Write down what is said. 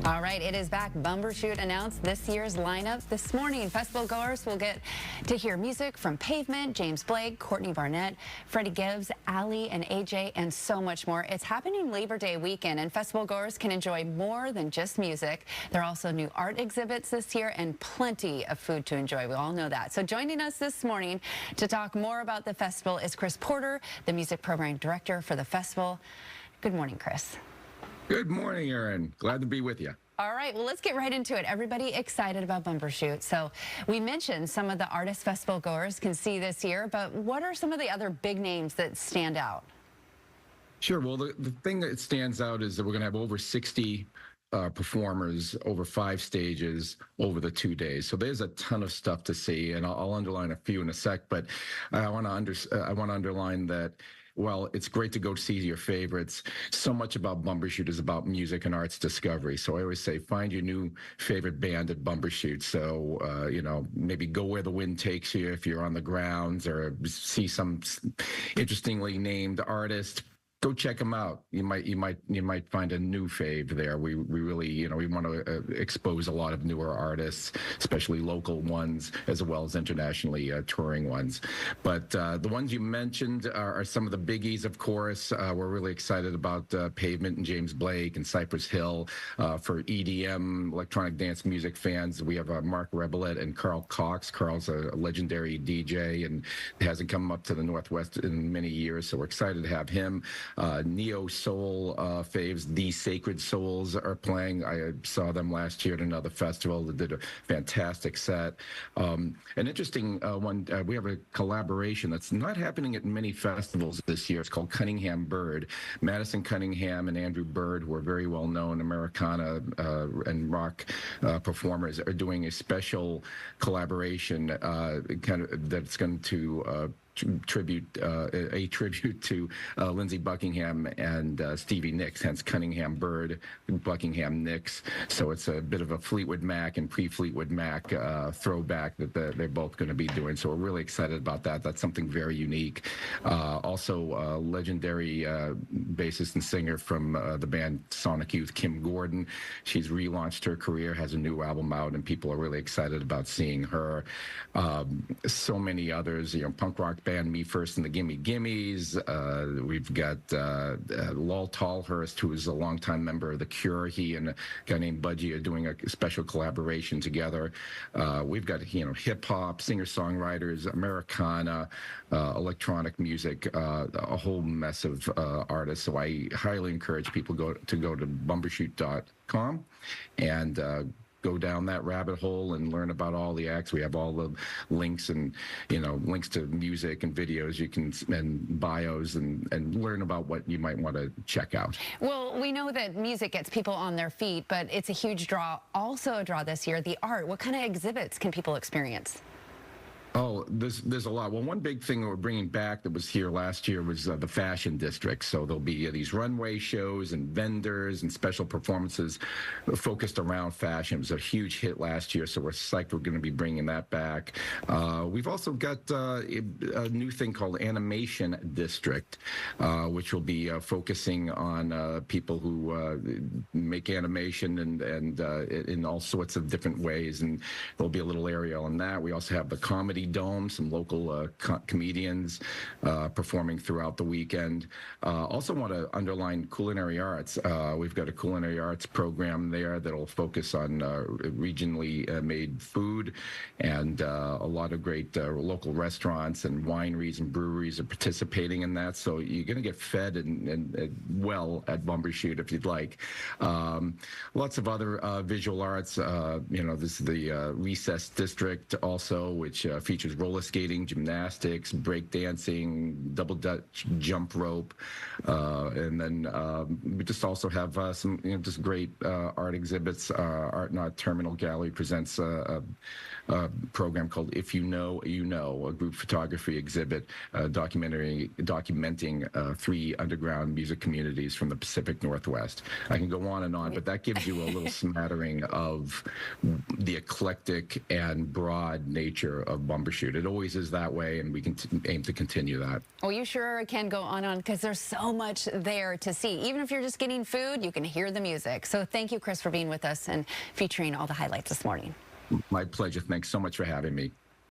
All right, it is back. Bumbershoot announced this year's lineup this morning. Festival goers will get to hear music from Pavement, James Blake, Courtney Barnett, Freddie Gibbs, Ali and AJ, and so much more. It's happening Labor Day weekend, and festival goers can enjoy more than just music. There are also new art exhibits this year and plenty of food to enjoy. We all know that. So joining us this morning to talk more about the festival is Chris Porter, the music program director for the festival. Good morning, Chris. Good morning, Erin. Glad to be with you. All right, well, let's get right into it. Everybody excited about Bumbershoot. So we mentioned some of the artist festival goers can see this year, but what are some of the other big names that stand out? Sure. Well, the thing that stands out is that we're going to have over 60 performers over 5 stages over the 2 days. So there's a ton of stuff to see, and I'll underline a few in a sec. But I want to underline that. Well, it's great to go see your favorites. So much about Bumbershoot is about music and arts discovery. So I always say, find your new favorite band at Bumbershoot. So, maybe go where the wind takes you if you're on the grounds, or see some interestingly named artist. Go check them out. You might find a new fave there. We really, we want to expose a lot of newer artists, especially local ones, as well as internationally touring ones. But the ones you mentioned are some of the biggies, of course. We're really excited about Pavement and James Blake and Cypress Hill. For EDM, electronic dance music fans, we have Mark Rebelet and Carl Cox. Carl's a legendary DJ and hasn't come up to the Northwest in many years, so we're excited to have him. Neo Soul faves, The Sacred Souls, are playing. I saw them last year at another festival that did a fantastic set. An interesting one, we have a collaboration that's not happening at many festivals this year. It's called Cunningham Bird. Madison Cunningham and Andrew Bird, who are very well-known Americana and rock performers, are doing a special collaboration that's going to a tribute to Lindsey Buckingham and Stevie Nicks, hence Cunningham Bird, Buckingham Nicks. So it's a bit of a Fleetwood Mac and pre-Fleetwood Mac throwback that they're both going to be doing. So we're really excited about that. That's something very unique. Also, legendary bassist and singer from the band Sonic Youth, Kim Gordon. She's relaunched her career, has a new album out, and people are really excited about seeing her. So many others, punk rock band Me First and the Gimme Gimmes. We've got Lol Tallhurst, who is a longtime member of The Cure. He and a guy named Budgie are doing a special collaboration together. We've got hip hop, singer-songwriters, Americana, electronic music, a whole mess of artists. So I highly encourage people to go to bumbershoot.com and go down that rabbit hole and learn about all the acts. We have all the links and links to music and videos and bios and learn about what you might want to check out. Well, we know that music gets people on their feet, but it's a huge draw. Also a draw this year, the art. What kind of exhibits can people experience? Oh, there's a lot. Well, one big thing that we're bringing back that was here last year was the fashion district. So there'll be these runway shows and vendors and special performances focused around fashion. It was a huge hit last year, so we're psyched we're going to be bringing that back. We've also got a new thing called Animation District, which will be focusing on people who make animation and in all sorts of different ways, and there'll be a little area on that. We also have the Comedy Dome, some local comedians performing throughout the weekend. Also want to underline culinary arts. We've got a culinary arts program there that'll focus on regionally made food, and a lot of great local restaurants and wineries and breweries are participating in that. So you're going to get fed and well at Bumbershoot if you'd like. Lots of other visual arts. This is the Recess District also, which features roller skating, gymnastics, break dancing, double Dutch jump rope, and then we just also have some just great art exhibits. Art Not Terminal Gallery presents program called If You Know, You Know, a group photography exhibit documenting 3 underground music communities from the Pacific Northwest. I can go on and on, but that gives you a little smattering of the eclectic and broad nature of Bumbershoot. It always is that way, and we can aim to continue that. Well, you sure can go on because there's so much there to see. Even if you're just getting food, you can hear the music. So thank you, Chris, for being with us and featuring all the highlights this morning. My pleasure. Thanks so much for having me.